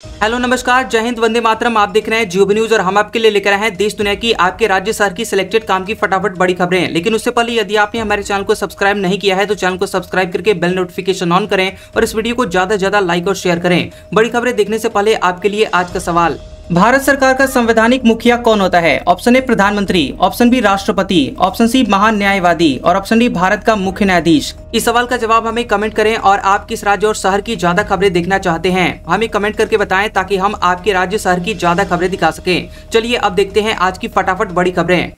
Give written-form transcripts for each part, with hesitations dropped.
Hello नमस्कार, जय हिंद, वंदे मातरम। आप देख रहे हैं जियो न्यूज और हम आपके लिए लेकर आए हैं देश दुनिया की, आपके राज्य शहर की सिलेक्टेड काम की फटाफट बड़ी खबरें। लेकिन उससे पहले यदि आपने हमारे चैनल को सब्सक्राइब नहीं किया है तो चैनल को सब्सक्राइब करके बेल नोटिफिकेशन ऑन करें और इस वीडियो को ज्यादा से ज्यादा लाइक और शेयर करें। बड़ी खबरें देखने से पहले आपके लिए आज का सवाल, भारत सरकार का संवैधानिक मुखिया कौन होता है? ऑप्शन ए प्रधानमंत्री, ऑप्शन बी राष्ट्रपति, ऑप्शन सी महान्यायवादी और ऑप्शन डी भारत का मुख्य न्यायाधीश। इस सवाल का जवाब हमें कमेंट करें और आप किस राज्य और शहर की ज्यादा खबरें देखना चाहते हैं हमें कमेंट करके बताएं ताकि हम आपके राज्य शहर की ज्यादा खबरें दिखा सकें। चलिए अब देखते हैं आज की फटाफट बड़ी खबरें।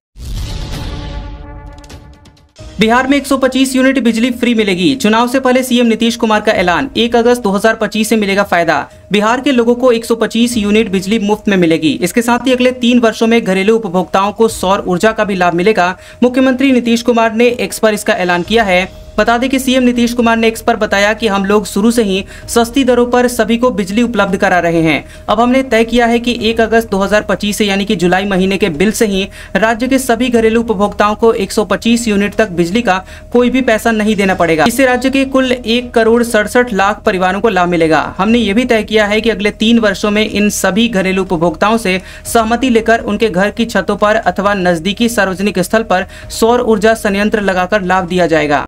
बिहार में 125 यूनिट बिजली फ्री मिलेगी। चुनाव से पहले सीएम नीतीश कुमार का ऐलान, 1 अगस्त 2025 से मिलेगा फायदा। बिहार के लोगों को 125 यूनिट बिजली मुफ्त में मिलेगी। इसके साथ ही अगले 3 वर्षों में घरेलू उपभोक्ताओं को सौर ऊर्जा का भी लाभ मिलेगा। मुख्यमंत्री नीतीश कुमार ने एक्स पर इसका ऐलान किया है। बता दें कि सीएम नीतीश कुमार ने एक्स पर बताया कि हम लोग शुरू से ही सस्ती दरों पर सभी को बिजली उपलब्ध करा रहे हैं। अब हमने तय किया है कि 1 अगस्त 2025 से यानी कि जुलाई महीने के बिल से ही राज्य के सभी घरेलू उपभोक्ताओं को 125 यूनिट तक बिजली का कोई भी पैसा नहीं देना पड़ेगा। इससे राज्य के कुल 1,67,00,000 परिवारों को लाभ मिलेगा। हमने ये भी तय किया है कि अगले 3 वर्षों में इन सभी घरेलू उपभोक्ताओं से सहमति लेकर उनके घर की छतों पर अथवा नजदीकी सार्वजनिक स्थल पर सौर ऊर्जा संयंत्र लगाकर लाभ दिया जाएगा।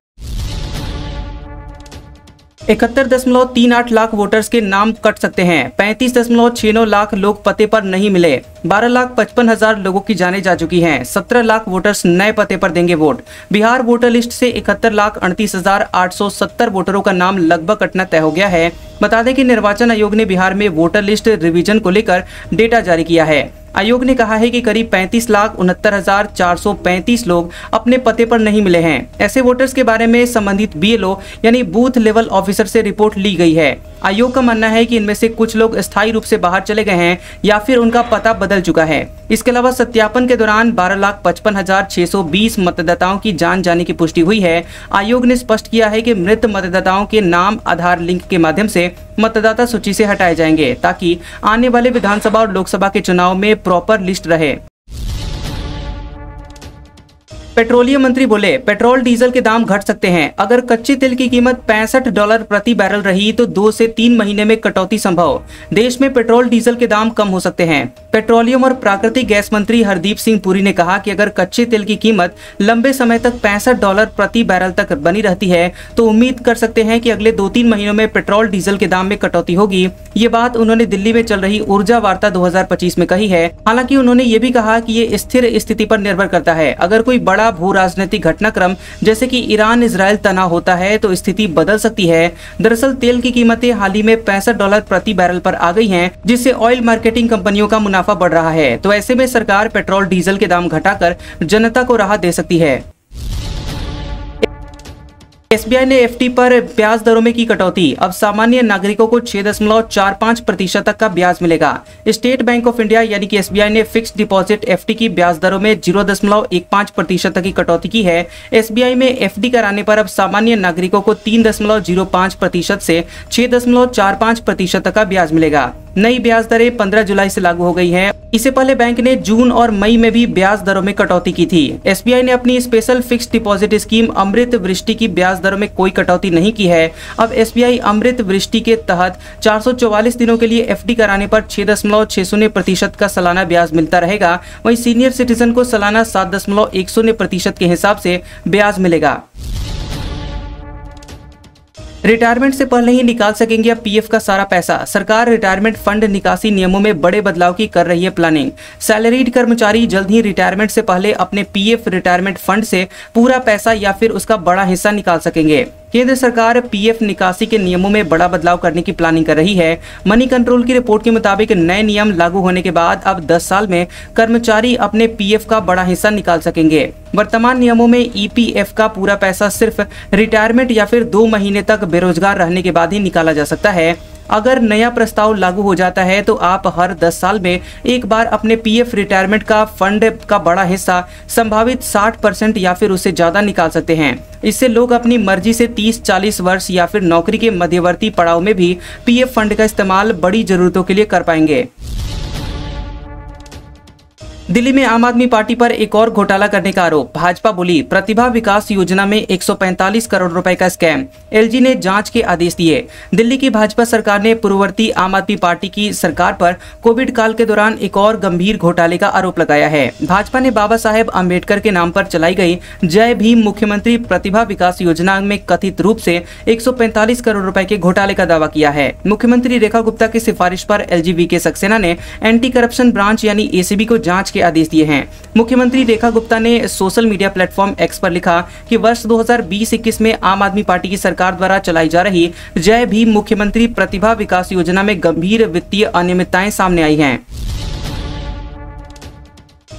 71.38 लाख वोटर्स के नाम कट सकते हैं। 35.69 लाख लोग पते पर नहीं मिले। 12,55,000 लोगों की जानें जा चुकी हैं। 17 लाख वोटर्स नए पते पर देंगे वोट। बिहार वोटर लिस्ट से 71,38,870 वोटरों का नाम लगभग कटना तय हो गया है। बता दें कि निर्वाचन आयोग ने बिहार में वोटर लिस्ट रिवीजन को लेकर डेटा जारी किया है। आयोग ने कहा है कि करीब 35,69,435 लोग अपने पते पर नहीं मिले हैं। ऐसे वोटर्स के बारे में संबंधित बीएलओ यानी बूथ लेवल ऑफिसर से रिपोर्ट ली गई है। आयोग का मानना है कि इनमें से कुछ लोग स्थायी रूप से बाहर चले गए हैं या फिर उनका पता बदल चुका है। इसके अलावा सत्यापन के दौरान 12,55,620 मतदाताओं की जान जाने की पुष्टि हुई है। आयोग ने स्पष्ट किया है कि मृत मतदाताओं के नाम आधार लिंक के माध्यम से मतदाता सूची से हटाए जाएंगे ताकि आने वाले विधानसभा और लोकसभा के चुनाव में प्रॉपर लिस्ट रहे। पेट्रोलियम मंत्री बोले, पेट्रोल डीजल के दाम घट सकते हैं। अगर कच्चे तेल की कीमत $65 प्रति बैरल रही तो 2 से 3 महीने में कटौती संभव। देश में पेट्रोल डीजल के दाम कम हो सकते हैं। पेट्रोलियम और प्राकृतिक गैस मंत्री हरदीप सिंह पुरी ने कहा कि अगर कच्चे तेल की कीमत लंबे समय तक $65 प्रति बैरल तक बनी रहती है तो उम्मीद कर सकते हैं कि अगले 2-3 महीनों में पेट्रोल डीजल के दाम में कटौती होगी। ये बात उन्होंने दिल्ली में चल रही ऊर्जा वार्ता 2025 में कही है। हालांकि उन्होंने ये भी कहा कि ये स्थिर स्थिति पर निर्भर करता है। अगर कोई बड़ा भू राजनीतिक घटनाक्रम जैसे कि ईरान इजराइल तनाव होता है तो स्थिति बदल सकती है। दरअसल तेल की कीमतें हाल ही में $65 प्रति बैरल पर आ गई हैं, जिससे ऑयल मार्केटिंग कंपनियों का मुनाफा बढ़ रहा है। तो ऐसे में सरकार पेट्रोल डीजल के दाम घटाकर जनता को राहत दे सकती है। एसबीआई ने एफडी पर ब्याज दरों में की कटौती। अब सामान्य नागरिकों को 6.45% तक का ब्याज मिलेगा। स्टेट बैंक ऑफ इंडिया यानी कि एसबीआई ने फिक्स्ड डिपॉजिट एफडी की ब्याज दरों में 0.15% तक की कटौती की है। एसबीआई में एफडी कराने पर अब सामान्य नागरिकों को 3.05% से 6.45% तक का ब्याज मिलेगा। नई ब्याज दरें 15 जुलाई से लागू हो गई हैं। इससे पहले बैंक ने जून और मई में भी ब्याज दरों में कटौती की थी। एसबीआई ने अपनी स्पेशल फिक्स्ड डिपॉजिट स्कीम अमृत वृष्टि की ब्याज दरों में कोई कटौती नहीं की है। अब एसबीआई अमृत वृष्टि के तहत 444 दिनों के लिए एफडी कराने पर 6.60% का सालाना ब्याज मिलता रहेगा। वहीं सीनियर सिटीजन को सालाना 7.10% के हिसाब से ब्याज मिलेगा। रिटायरमेंट से पहले ही निकाल सकेंगे अब पीएफ का सारा पैसा। सरकार रिटायरमेंट फंड निकासी नियमों में बड़े बदलाव की कर रही है प्लानिंग। सैलरीड कर्मचारी जल्द ही रिटायरमेंट से पहले अपने पीएफ रिटायरमेंट फंड से पूरा पैसा या फिर उसका बड़ा हिस्सा निकाल सकेंगे। केंद्र सरकार पीएफ निकासी के नियमों में बड़ा बदलाव करने की प्लानिंग कर रही है। मनी कंट्रोल की रिपोर्ट के मुताबिक नए नियम लागू होने के बाद अब 10 साल में कर्मचारी अपने पीएफ का बड़ा हिस्सा निकाल सकेंगे। वर्तमान नियमों में ईपीएफ का पूरा पैसा सिर्फ रिटायरमेंट या फिर 2 महीने तक बेरोजगार रहने के बाद ही निकाला जा सकता है। अगर नया प्रस्ताव लागू हो जाता है तो आप हर 10 साल में एक बार अपने पीएफ रिटायरमेंट का फंड का बड़ा हिस्सा संभावित 60% या फिर उससे ज्यादा निकाल सकते हैं। इससे लोग अपनी मर्जी से 30-40 वर्ष या फिर नौकरी के मध्यवर्ती पड़ाव में भी पीएफ फंड का इस्तेमाल बड़ी जरूरतों के लिए कर पाएंगे। दिल्ली में आम आदमी पार्टी पर एक और घोटाला करने का आरोप। भाजपा बोली प्रतिभा विकास योजना में 145 करोड़ रुपए का स्कैम, एलजी ने जांच के आदेश दिए। दिल्ली की भाजपा सरकार ने पूर्ववर्ती आम आदमी पार्टी की सरकार पर कोविड काल के दौरान एक और गंभीर घोटाले का आरोप लगाया है। भाजपा ने बाबा साहेब अम्बेडकर के नाम पर चलाई गई जय भीम मुख्यमंत्री प्रतिभा विकास योजना में कथित रूप से 145 करोड़ रुपए के घोटाले का दावा किया है। मुख्यमंत्री रेखा गुप्ता की सिफारिश पर एलजी वीके सक्सेना ने एंटी करप्शन ब्रांच यानी एसीबी को जांच के आदेश दिए हैं। मुख्यमंत्री रेखा गुप्ता ने सोशल मीडिया प्लेटफॉर्म एक्स पर लिखा कि वर्ष 2020-21 में आम आदमी पार्टी की सरकार द्वारा चलाई जा रही जय भीम मुख्यमंत्री प्रतिभा विकास योजना में गंभीर वित्तीय अनियमितताएं सामने आई हैं।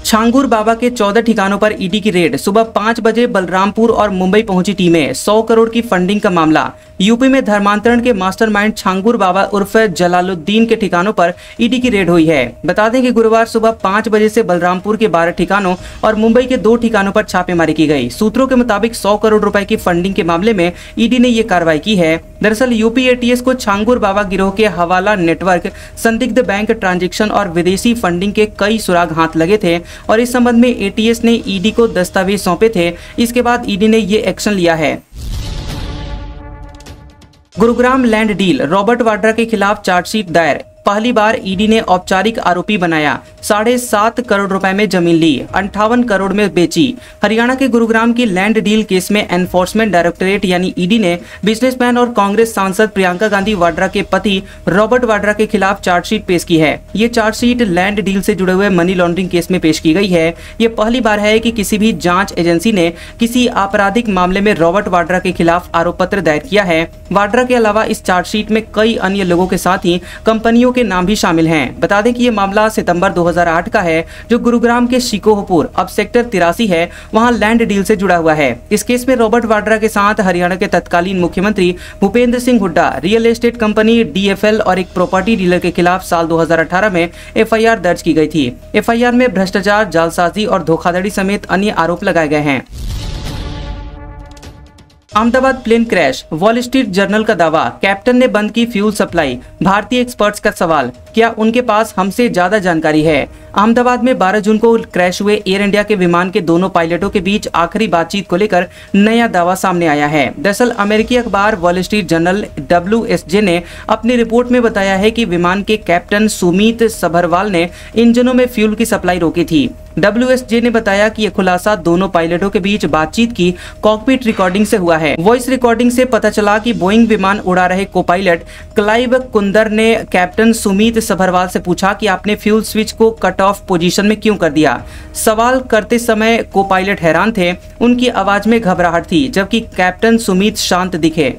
छांगुर बाबा के 14 ठिकानों पर ईडी की रेड। सुबह 5 बजे बलरामपुर और मुंबई पहुंची टीमें। 100 करोड़ की फंडिंग का मामला। यूपी में धर्मांतरण के मास्टरमाइंड छांगुर बाबा उर्फ जलालुद्दीन के ठिकानों पर ईडी की रेड हुई है। बता दें कि गुरुवार सुबह 5 बजे से बलरामपुर के 12 ठिकानों और मुंबई के 2 ठिकानों पर छापेमारी की गई। सूत्रों के मुताबिक 100 करोड़ रुपए की फंडिंग के मामले में ईडी ने ये कार्रवाई की है। दरअसल यूपी एटीएस को छांगुर बाबा गिरोह के हवाला नेटवर्क, संदिग्ध बैंक ट्रांजैक्शन और विदेशी फंडिंग के कई सुराग हाथ लगे थे और इस संबंध में एटीएस ने ईडी को दस्तावेज सौंपे थे। इसके बाद ईडी ने ये एक्शन लिया है। Gurugram land deal, Robert Vadra के खिलाफ चार्जशीट दायर। पहली बार ईडी ने औपचारिक आरोपी बनाया। 7.5 करोड़ रुपए में जमीन ली, 58 करोड़ में बेची। हरियाणा के गुरुग्राम की लैंड डील केस में एनफोर्समेंट डायरेक्टरेट यानी ईडी ने बिजनेसमैन और कांग्रेस सांसद प्रियंका गांधी वाड्रा के पति रॉबर्ट वाड्रा के खिलाफ चार्जशीट पेश की है। ये चार्जशीट लैंड डील से जुड़े हुए मनी लॉन्ड्रिंग केस में पेश की गई है। ये पहली बार है कि किसी भी जांच एजेंसी ने किसी आपराधिक मामले में रॉबर्ट वाड्रा के खिलाफ आरोप पत्र दायर किया है। वाड्रा के अलावा इस चार्जशीट में कई अन्य लोगों के साथ ही कंपनियों के नाम भी शामिल हैं। बता दें कि ये मामला सितंबर 2008 का है, जो गुरुग्राम के शिकोहपुर अब सेक्टर 83 है, वहां लैंड डील से जुड़ा हुआ है। इस केस में रॉबर्ट वाड्रा के साथ हरियाणा के तत्कालीन मुख्यमंत्री Bhupendra Singh Hooda, real estate company DFL और एक प्रॉपर्टी डीलर के खिलाफ साल 2018 में एफआईआर दर्ज की गई थी। एफआईआर में भ्रष्टाचार, जालसाजी और धोखाधड़ी समेत अन्य आरोप लगाए गए हैं। Ahmedabad plane crash, Wall Street Journal का दावा, कैप्टन ने बंद की फ्यूल सप्लाई। भारतीय एक्सपर्ट्स का सवाल, क्या उनके पास हमसे ज्यादा जानकारी है? अहमदाबाद में 12 जून को क्रैश हुए एयर इंडिया के विमान के दोनों पायलटों के बीच आखिरी बातचीत को लेकर नया दावा सामने आया है। दरअसल अमेरिकी अखबार वॉल स्ट्रीट जर्नल WSJ ने अपनी रिपोर्ट में बताया है कि विमान के कैप्टन सुमीत सभरवाल ने इंजनों में फ्यूल की सप्लाई रोकी थी। WSJ ने बताया कि यह खुलासा दोनों पायलटों के बीच बातचीत की कॉकपिट रिकॉर्डिंग से हुआ है। वॉइस रिकॉर्डिंग से पता चला कि बोइंग विमान उड़ा रहे को पायलट क्लाइव कुंदर ने कैप्टन सुमीत सभरवाल से पूछा कि आपने फ्यूल स्विच को कट ऑफ पोजीशन में क्यों कर दिया। सवाल करते समय को पायलट हैरान थे, उनकी आवाज में घबराहट थी, जबकि कैप्टन सुमीत शांत दिखे।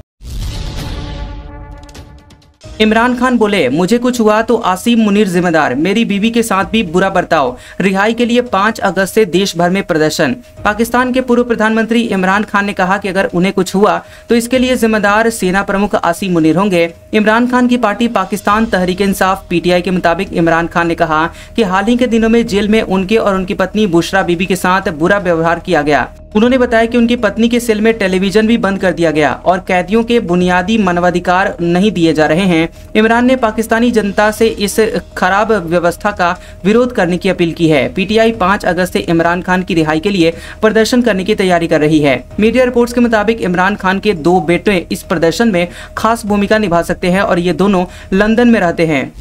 इमरान खान बोले, मुझे कुछ हुआ तो आसिम मुनीर जिम्मेदार, मेरी बीवी के साथ भी बुरा बर्ताव। रिहाई के लिए 5 अगस्त से देश भर में प्रदर्शन। पाकिस्तान के पूर्व प्रधानमंत्री इमरान खान ने कहा कि अगर उन्हें कुछ हुआ तो इसके लिए जिम्मेदार सेना प्रमुख आसिम मुनीर होंगे। इमरान खान की पार्टी पाकिस्तान तहरीक इंसाफ PTI के मुताबिक इमरान खान ने कहा कि हाल ही के दिनों में जेल में उनके और उनकी पत्नी बुशरा बीबी के साथ बुरा व्यवहार किया गया। उन्होंने बताया कि उनकी पत्नी के सेल में टेलीविजन भी बंद कर दिया गया और कैदियों के बुनियादी मानवाधिकार नहीं दिए जा रहे हैं। इमरान ने पाकिस्तानी जनता से इस खराब व्यवस्था का विरोध करने की अपील की है। PTI 5 अगस्त से इमरान खान की रिहाई के लिए प्रदर्शन करने की तैयारी कर रही है। मीडिया रिपोर्ट्स के मुताबिक इमरान खान के 2 बेटे इस प्रदर्शन में खास भूमिका निभा सकते हैं और ये दोनों लंदन में रहते हैं।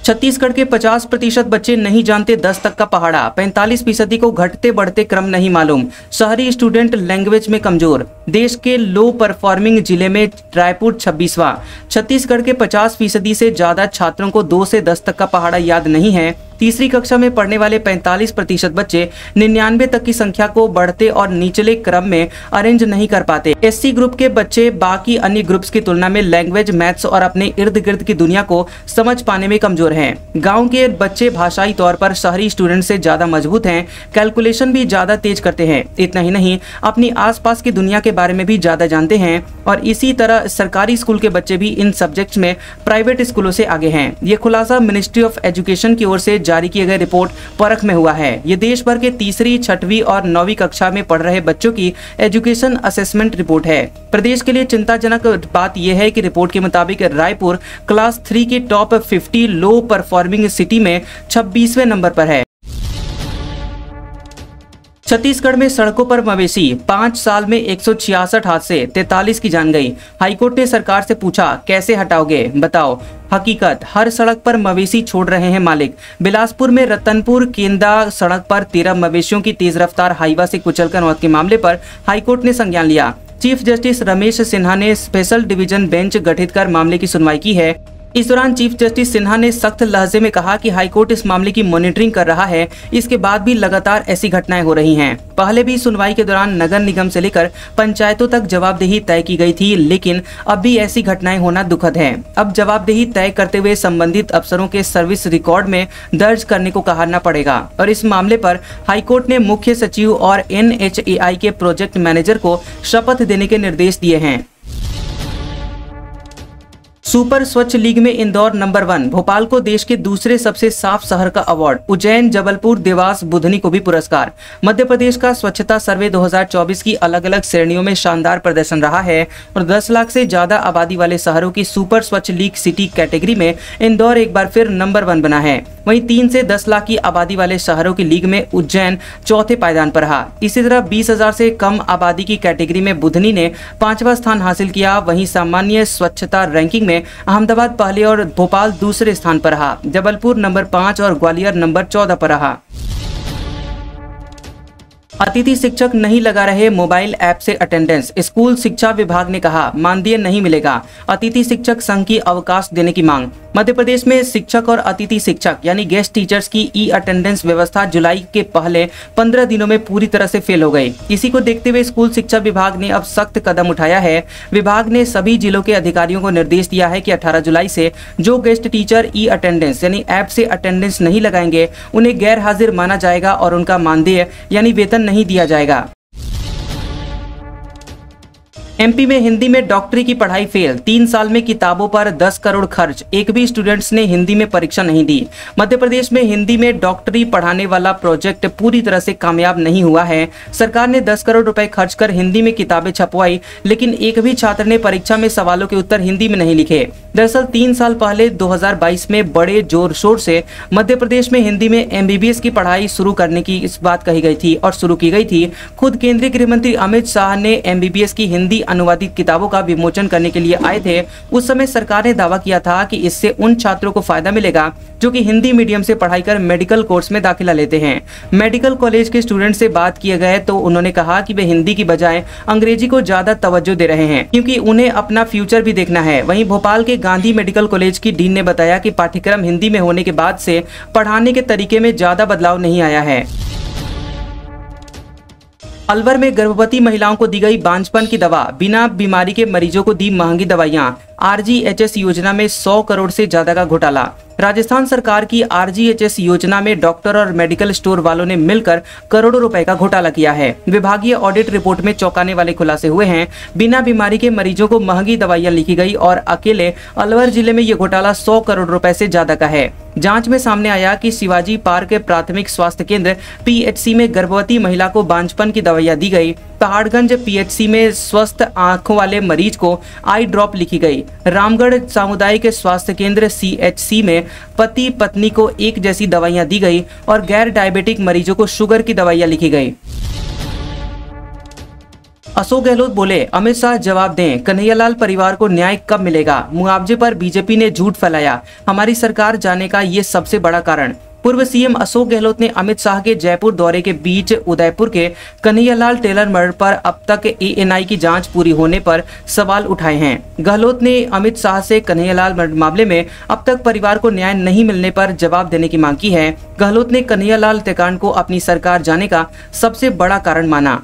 छत्तीसगढ़ के 50% बच्चे नहीं जानते 10 तक का पहाड़ा। 45% को घटते बढ़ते क्रम नहीं मालूम। शहरी स्टूडेंट लैंग्वेज में कमजोर। देश के लो परफॉर्मिंग जिले में रायपुर 26वां। छत्तीसगढ़ के 50% से ज्यादा छात्रों को 2 से 10 तक का पहाड़ा याद नहीं है। तीसरी कक्षा में पढ़ने वाले 45% बच्चे 99 तक की संख्या को बढ़ते और निचले क्रम में अरेंज नहीं कर पाते। SC ग्रुप के बच्चे बाकी अन्य ग्रुप्स की तुलना में लैंग्वेज, मैथ्स और अपने इर्द गिर्द की दुनिया को समझ पाने में कमजोर हैं। गांव के बच्चे भाषाई तौर पर शहरी स्टूडेंट से ज्यादा मजबूत हैं, कैलकुलेशन भी ज्यादा तेज करते हैं। इतना ही नहीं, अपनी आसपास की दुनिया के बारे में भी ज्यादा जानते हैं और इसी तरह सरकारी स्कूल के बच्चे भी इन सब्जेक्ट्स में प्राइवेट स्कूलों से आगे हैं। ये खुलासा मिनिस्ट्री ऑफ एजुकेशन की ओर से जारी किए गए रिपोर्ट परख में हुआ है। ये देश भर के तीसरी, छठवीं और 9वीं कक्षा में पढ़ रहे बच्चों की एजुकेशन असेसमेंट रिपोर्ट है। प्रदेश के लिए चिंताजनक बात यह है कि रिपोर्ट के मुताबिक रायपुर क्लास 3 की टॉप 50 लो परफॉर्मिंग सिटी में 26वें नंबर पर है। छत्तीसगढ़ में सड़कों पर मवेशी, 5 साल में 166 हादसे, 43 की जान गई। हाईकोर्ट ने सरकार से पूछा, कैसे हटाओगे, बताओ। हकीकत, हर सड़क पर मवेशी छोड़ रहे हैं मालिक। बिलासपुर में रतनपुर केंदा सड़क पर 13 मवेशियों की तेज रफ्तार हाईवा से कुचलकर मौत के मामले पर हाईकोर्ट ने संज्ञान लिया। चीफ जस्टिस रमेश सिन्हा ने स्पेशल डिवीजन बेंच गठित कर मामले की सुनवाई की है। इस दौरान चीफ जस्टिस सिन्हा ने सख्त लहजे में कहा कि हाईकोर्ट इस मामले की मॉनिटरिंग कर रहा है। इसके बाद भी लगातार ऐसी घटनाएं हो रही हैं। पहले भी सुनवाई के दौरान नगर निगम से लेकर पंचायतों तक जवाबदेही तय की गई थी, लेकिन अब भी ऐसी घटनाएं होना दुखद है। अब जवाबदेही तय करते हुए संबंधित अफसरों के सर्विस रिकॉर्ड में दर्ज करने को कहना पड़ेगा। और इस मामले पर हाईकोर्ट ने मुख्य सचिव और NHAI के प्रोजेक्ट मैनेजर को शपथ देने के निर्देश दिए हैं। सुपर स्वच्छ लीग में इंदौर नंबर 1, भोपाल को देश के दूसरे सबसे साफ शहर का अवार्ड, उज्जैन, जबलपुर, देवास, बुधनी को भी पुरस्कार। मध्य प्रदेश का स्वच्छता सर्वे 2024 की अलग अलग श्रेणियों में शानदार प्रदर्शन रहा है और 10 लाख से ज्यादा आबादी वाले शहरों की सुपर स्वच्छ लीग सिटी कैटेगरी में इंदौर एक बार फिर नंबर 1 बना है। वहीं 3 से 10 लाख की आबादी वाले शहरों की लीग में उज्जैन चौथे पायदान पर रहा। इसी तरह 20,000 से कम आबादी की कैटेगरी में बुधनी ने 5वां स्थान हासिल किया। वहीं सामान्य स्वच्छता रैंकिंग में अहमदाबाद पहले और भोपाल दूसरे स्थान पर रहा। जबलपुर नंबर 5 और ग्वालियर नंबर 14 पर रहा। अतिथि शिक्षक नहीं लगा रहे मोबाइल ऐप से अटेंडेंस, स्कूल शिक्षा विभाग ने कहा मानदेय नहीं मिलेगा। अतिथि शिक्षक संघ की अवकाश देने की मांग। मध्य प्रदेश में शिक्षक और अतिथि शिक्षक यानी गेस्ट टीचर्स की ई-अटेंडेंस व्यवस्था जुलाई के पहले 15 दिनों में पूरी तरह से फेल हो गई। इसी को देखते हुए स्कूल शिक्षा विभाग ने अब सख्त कदम उठाया है। विभाग ने सभी जिलों के अधिकारियों को निर्देश दिया है कि 18 जुलाई से जो गेस्ट टीचर ई-अटेंडेंस यानी ऐप से अटेंडेंस नहीं लगाएंगे उन्हें गैर हाजिर माना जाएगा और उनका मानदेय यानी वेतन नहीं दिया जाएगा। MP में हिंदी में डॉक्टरी की पढ़ाई फेल, 3 साल में किताबों पर 10 करोड़ खर्च, एक भी स्टूडेंट्स ने हिंदी में परीक्षा नहीं दी। मध्य प्रदेश में हिंदी में डॉक्टरी पढ़ाने वाला प्रोजेक्ट पूरी तरह से कामयाब नहीं हुआ है। सरकार ने 10 करोड़ रुपए खर्च कर हिंदी में किताबें छपवाई, लेकिन एक भी छात्र ने परीक्षा में सवालों के उत्तर हिंदी में नहीं लिखे। दरअसल 3 साल पहले 2022 में बड़े जोर शोर से मध्य प्रदेश में हिंदी में MBBS की पढ़ाई शुरू करने की इस बात कही गई थी और शुरू की गई थी। खुद केंद्रीय गृह मंत्री अमित शाह ने MBBS की हिंदी अनुवादित किताबों का विमोचन करने के लिए आए थे। उस समय सरकार ने दावा किया था कि इससे उन छात्रों को फायदा मिलेगा जो कि हिंदी मीडियम से पढ़ाई कर मेडिकल कोर्स में दाखिला लेते हैं। मेडिकल कॉलेज के स्टूडेंट से बात किए गए तो उन्होंने कहा कि वे हिंदी की बजाय अंग्रेजी को ज्यादा तवज्जो दे रहे हैं क्योंकि उन्हें अपना फ्यूचर भी देखना है। वहीं भोपाल के गांधी मेडिकल कॉलेज की डीन ने बताया कि पाठ्यक्रम हिंदी में होने के बाद से पढ़ाने के तरीके में ज्यादा बदलाव नहीं आया है। अलवर में गर्भवती महिलाओं को दी गई बांझपन की दवा, बिना बीमारी के मरीजों को दी महंगी दवाइयां। RGHS योजना में 100 करोड़ से ज्यादा का घोटाला। राजस्थान सरकार की RGHS योजना में डॉक्टर और मेडिकल स्टोर वालों ने मिलकर करोड़ों रुपए का घोटाला किया है। विभागीय ऑडिट रिपोर्ट में चौंकाने वाले खुलासे हुए हैं। बिना बीमारी के मरीजों को महंगी दवाइयां लिखी गई और अकेले अलवर जिले में ये घोटाला 100 करोड़ रुपए से ज्यादा का है। जांच में सामने आया कि शिवाजी पार्क प्राथमिक स्वास्थ्य केंद्र PHC में गर्भवती महिला को बांझपन की दवाइयां दी गई। पहाड़गंज PHC में स्वस्थ आंखों वाले मरीज को आई ड्रॉप लिखी गई। रामगढ़ सामुदायिक स्वास्थ्य केंद्र CHC में पति पत्नी को एक जैसी दवाइयां दी गई और गैर डायबिटिक मरीजों को शुगर की दवाइयां लिखी गई। अशोक गहलोत बोले, अमित शाह जवाब दें, कन्हैयालाल परिवार को न्याय कब मिलेगा। मुआवजे पर बीजेपी ने झूठ फैलाया, हमारी सरकार जाने का ये सबसे बड़ा कारण। पूर्व CM अशोक गहलोत ने अमित शाह के जयपुर दौरे के बीच उदयपुर के कन्हैयालाल टेलर मर्डर पर अब तक ANI की जांच पूरी होने पर सवाल उठाए हैं। गहलोत ने अमित शाह से कन्हैयालाल मर्डर मामले में अब तक परिवार को न्याय नहीं मिलने पर जवाब देने की मांग की है। गहलोत ने कन्हैयालाल हत्याकांड को अपनी सरकार जाने का सबसे बड़ा कारण माना।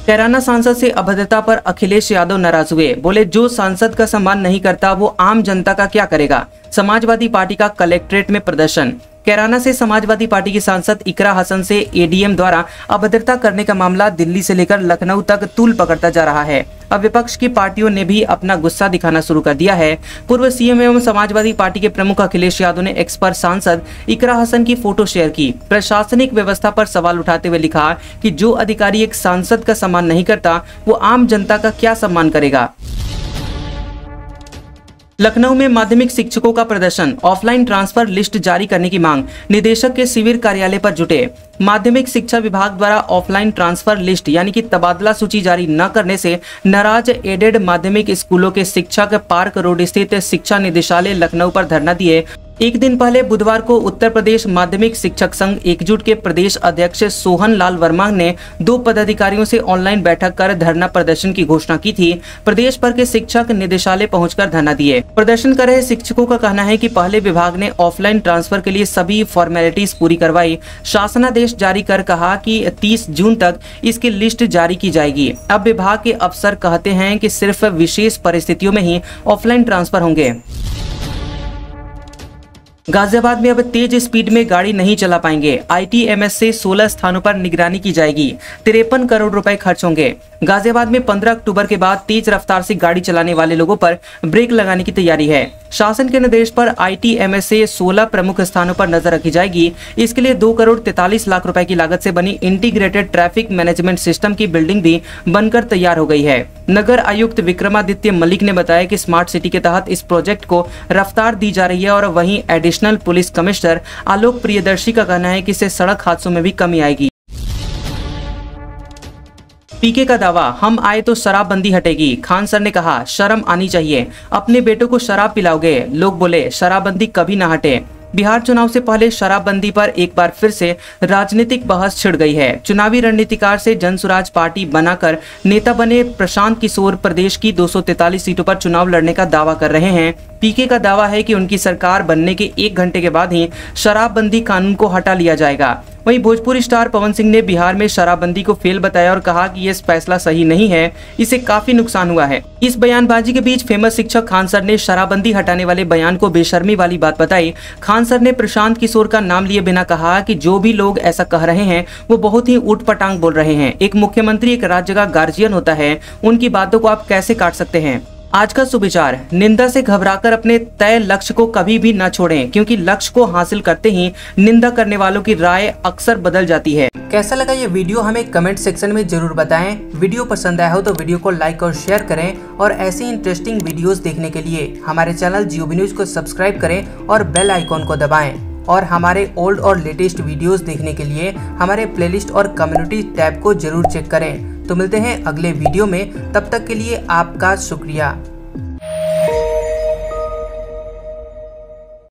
कैराना सांसद से अभद्रता पर अखिलेश यादव नाराज हुए, बोले जो सांसद का सम्मान नहीं करता वो आम जनता का क्या करेगा। समाजवादी पार्टी का कलेक्ट्रेट में प्रदर्शन। कैराना से समाजवादी पार्टी की सांसद इकरा हसन से ADM द्वारा अभद्रता करने का मामला दिल्ली से लेकर लखनऊ तक तूल पकड़ता जा रहा है। अब विपक्ष की पार्टियों ने भी अपना गुस्सा दिखाना शुरू कर दिया है। पूर्व सीएम एवं समाजवादी पार्टी के प्रमुख अखिलेश यादव ने एक्स पर सांसद इकरा हसन की फोटो शेयर की। प्रशासनिक व्यवस्था पर सवाल उठाते हुए लिखा कि जो अधिकारी एक सांसद का सम्मान नहीं करता, वो आम जनता का क्या सम्मान करेगा। लखनऊ में माध्यमिक शिक्षकों का प्रदर्शन, ऑफलाइन ट्रांसफर लिस्ट जारी करने की मांग, निदेशक के शिविर कार्यालय पर जुटे। माध्यमिक शिक्षा विभाग द्वारा ऑफलाइन ट्रांसफर लिस्ट यानी कि तबादला सूची जारी न करने से नाराज एडेड माध्यमिक स्कूलों के शिक्षक पार्क रोड स्थित शिक्षा निदेशालय लखनऊ पर धरना दिए। एक दिन पहले बुधवार को उत्तर प्रदेश माध्यमिक शिक्षक संघ एकजुट के प्रदेश अध्यक्ष सोहन लाल वर्मा ने 2 पदाधिकारियों से ऑनलाइन बैठक कर धरना प्रदर्शन की घोषणा की थी। प्रदेश भर के शिक्षक निदेशालय पहुंचकर धरना दिए। प्रदर्शन कर रहे शिक्षकों का कहना है कि पहले विभाग ने ऑफलाइन ट्रांसफर के लिए सभी फॉर्मेलिटीज पूरी करवाई, शासनादेश जारी कर कहा कि 30 जून तक इसकी लिस्ट जारी की जाएगी। अब विभाग के अफसर कहते हैं कि सिर्फ विशेष परिस्थितियों में ही ऑफलाइन ट्रांसफर होंगे। गाजियाबाद में अब तेज स्पीड में गाड़ी नहीं चला पाएंगे। ITMS से 16 स्थानों पर निगरानी की जाएगी। 53 करोड़ रुपए खर्च होंगे। गाजियाबाद में 15 अक्टूबर के बाद तेज रफ्तार से गाड़ी चलाने वाले लोगों पर ब्रेक लगाने की तैयारी है। शासन के निर्देश पर ITMS से 16 प्रमुख स्थानों पर नजर रखी जाएगी। इसके लिए 2 करोड़ 43 लाख रुपए की लागत से बनी इंटीग्रेटेड ट्रैफिक मैनेजमेंट सिस्टम की बिल्डिंग भी बनकर तैयार हो गई है। नगर आयुक्त विक्रमादित्य मलिक ने बताया कि स्मार्ट सिटी के तहत इस प्रोजेक्ट को रफ्तार दी जा रही है और वहीं एडिशनल पुलिस कमिश्नर आलोक प्रियदर्शी का कहना है कि इससे सड़क हादसों में भी कमी आएगी। पीके का दावा, हम आए तो शराबबंदी हटेगी। खान सर ने कहा, शर्म आनी चाहिए, अपने बेटों को शराब पिलाओगे। लोग बोले शराबबंदी कभी ना हटे। बिहार चुनाव से पहले शराबबंदी पर एक बार फिर से राजनीतिक बहस छिड़ गई है। चुनावी रणनीतिकार से जनसुराज पार्टी बनाकर नेता बने प्रशांत किशोर प्रदेश की 243 सीटों पर चुनाव लड़ने का दावा कर रहे हैं। पीके का दावा है कि उनकी सरकार बनने के 1 घंटे के बाद ही शराबबंदी कानून को हटा लिया जाएगा। वहीं भोजपुरी स्टार पवन सिंह ने बिहार में शराबबंदी को फेल बताया और कहा कि यह फैसला सही नहीं है, इससे काफी नुकसान हुआ है। इस बयानबाजी के बीच फेमस शिक्षक खान सर ने शराबबंदी हटाने वाले बयान को बेशर्मी वाली बात बताई। खान सर ने प्रशांत किशोर का नाम लिए बिना कहा कि जो भी लोग ऐसा कह रहे हैं वो बहुत ही ऊटपटांग बोल रहे हैं। एक मुख्यमंत्री एक राज्य का गार्जियन होता है, उनकी बातों को आप कैसे काट सकते हैं। आज का सुविचार, निंदा से घबराकर अपने तय लक्ष्य को कभी भी न छोड़ें, क्योंकि लक्ष्य को हासिल करते ही निंदा करने वालों की राय अक्सर बदल जाती है। कैसा लगा ये वीडियो हमें कमेंट सेक्शन में जरूर बताएं। वीडियो पसंद आया हो तो वीडियो को लाइक और शेयर करें और ऐसी इंटरेस्टिंग वीडियोस देखने के लिए हमारे चैनल जियोबी न्यूज को सब्सक्राइब करें और बेल आइकॉन को दबाएं। और हमारे ओल्ड और लेटेस्ट वीडियोस देखने के लिए हमारे प्लेलिस्ट और कम्युनिटी टैब को जरूर चेक करें। तो मिलते हैं अगले वीडियो में, तब तक के लिए आपका शुक्रिया।